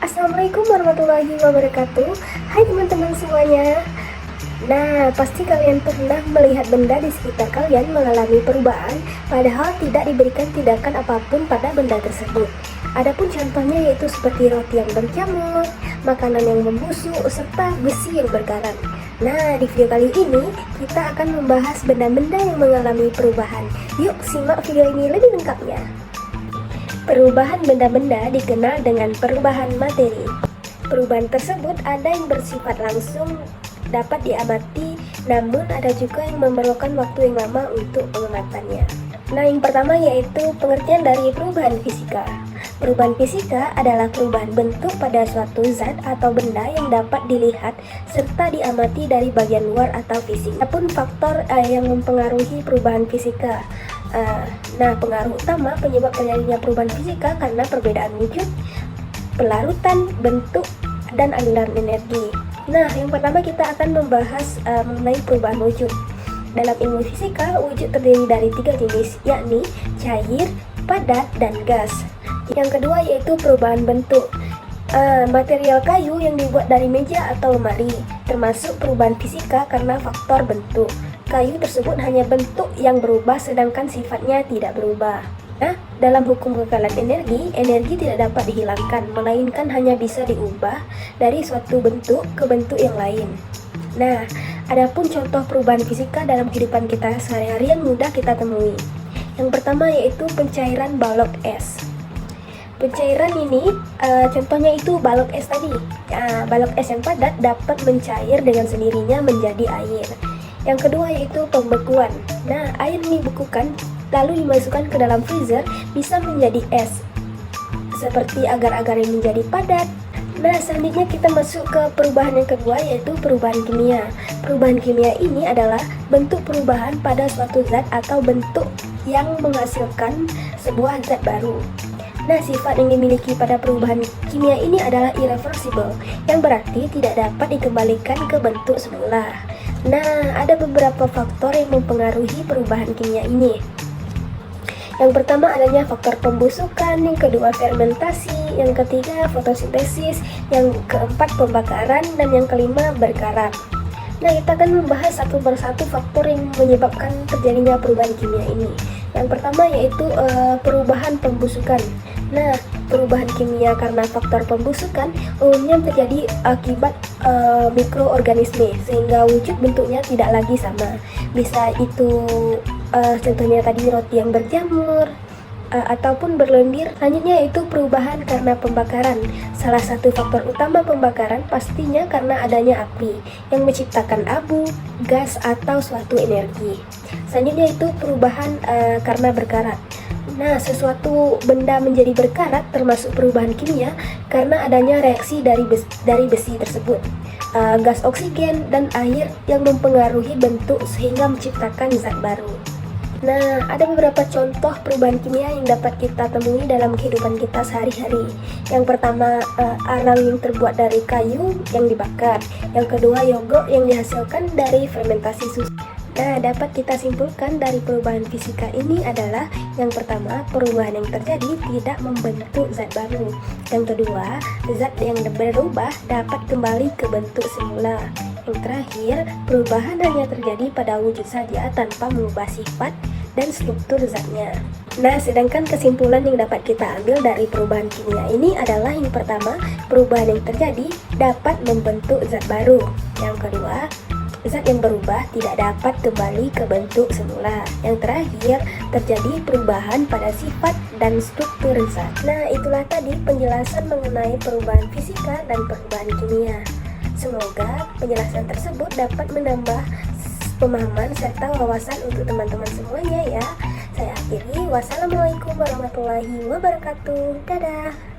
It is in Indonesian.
Assalamualaikum warahmatullahi wabarakatuh. Hai teman-teman semuanya. Nah, pasti kalian pernah melihat benda di sekitar kalian mengalami perubahan, padahal tidak diberikan tindakan apapun pada benda tersebut. Adapun contohnya yaitu seperti roti yang berjamur, makanan yang membusuk, serta besi yang berkarat. Nah, di video kali ini kita akan membahas benda-benda yang mengalami perubahan. Yuk simak video ini lebih lengkapnya. Perubahan benda-benda dikenal dengan perubahan materi. Perubahan tersebut ada yang bersifat langsung dapat diamati, namun ada juga yang memerlukan waktu yang lama untuk pengamatannya. Nah, yang pertama yaitu pengertian dari perubahan fisika. Perubahan fisika adalah perubahan bentuk pada suatu zat atau benda yang dapat dilihat serta diamati dari bagian luar atau fisik. Adapun faktor yang mempengaruhi perubahan fisika. Nah, pengaruh utama penyebab terjadinya perubahan fisika karena perbedaan wujud, pelarutan, bentuk, dan aliran energi. Nah, yang pertama kita akan membahas mengenai perubahan wujud. Dalam ilmu fisika, wujud terdiri dari 3 jenis, yakni cair, padat, dan gas. Yang kedua yaitu perubahan bentuk. Material kayu yang dibuat dari meja atau lemari, termasuk perubahan fisika karena faktor bentuk. Kayu tersebut hanya bentuk yang berubah sedangkan sifatnya tidak berubah. Nah, dalam hukum kekekalan energi, energi tidak dapat dihilangkan, melainkan hanya bisa diubah dari suatu bentuk ke bentuk yang lain. Nah, adapun contoh perubahan fisika dalam kehidupan kita sehari-hari yang mudah kita temui. Yang pertama yaitu pencairan balok es. Pencairan ini contohnya itu balok es tadi. Balok es yang padat dapat mencair dengan sendirinya menjadi air. Yang kedua yaitu pembekuan. Nah, air yang dibekukan lalu dimasukkan ke dalam freezer bisa menjadi es, seperti agar-agar yang menjadi padat. Nah, selanjutnya kita masuk ke perubahan yang kedua yaitu perubahan kimia. Perubahan kimia ini adalah bentuk perubahan pada suatu zat atau bentuk yang menghasilkan sebuah zat baru. Nah, sifat yang dimiliki pada perubahan kimia ini adalah irreversible, yang berarti tidak dapat dikembalikan ke bentuk semula. Nah, ada beberapa faktor yang mempengaruhi perubahan kimia ini. Yang pertama adanya faktor pembusukan, yang kedua fermentasi, yang ketiga fotosintesis, yang keempat pembakaran, dan yang kelima berkarat. Nah, kita akan membahas satu persatu faktor yang menyebabkan terjadinya perubahan kimia ini. Yang pertama yaitu perubahan pembusukan. Nah, perubahan kimia karena faktor pembusukan umumnya terjadi akibat mikroorganisme sehingga wujud bentuknya tidak lagi sama. Bisa itu contohnya tadi roti yang berjamur ataupun berlendir. Selanjutnya yaitu perubahan karena pembakaran. Salah satu faktor utama pembakaran pastinya karena adanya api yang menciptakan abu, gas, atau suatu energi. Selanjutnya itu perubahan karena berkarat. Nah, sesuatu benda menjadi berkarat termasuk perubahan kimia karena adanya reaksi dari besi tersebut, gas oksigen dan air yang mempengaruhi bentuk sehingga menciptakan zat baru. Nah, ada beberapa contoh perubahan kimia yang dapat kita temui dalam kehidupan kita sehari-hari. Yang pertama, arang yang terbuat dari kayu yang dibakar. Yang kedua, yogurt yang dihasilkan dari fermentasi susu. Nah, dapat kita simpulkan dari perubahan fisika ini adalah yang pertama, perubahan yang terjadi tidak membentuk zat baru. Yang kedua, zat yang berubah dapat kembali ke bentuk semula. Yang terakhir, perubahan hanya terjadi pada wujud saja tanpa mengubah sifat dan struktur zatnya. Nah, sedangkan kesimpulan yang dapat kita ambil dari perubahan kimia ini adalah yang pertama, perubahan yang terjadi dapat membentuk zat baru. Yang kedua, zat yang berubah tidak dapat kembali ke bentuk semula. Yang terakhir, terjadi perubahan pada sifat dan struktur zat. Nah, itulah tadi penjelasan mengenai perubahan fisika dan perubahan kimia. Semoga penjelasan tersebut dapat menambah pemahaman serta wawasan untuk teman-teman semuanya ya. Saya akhiri, wassalamualaikum warahmatullahi wabarakatuh. Dadah.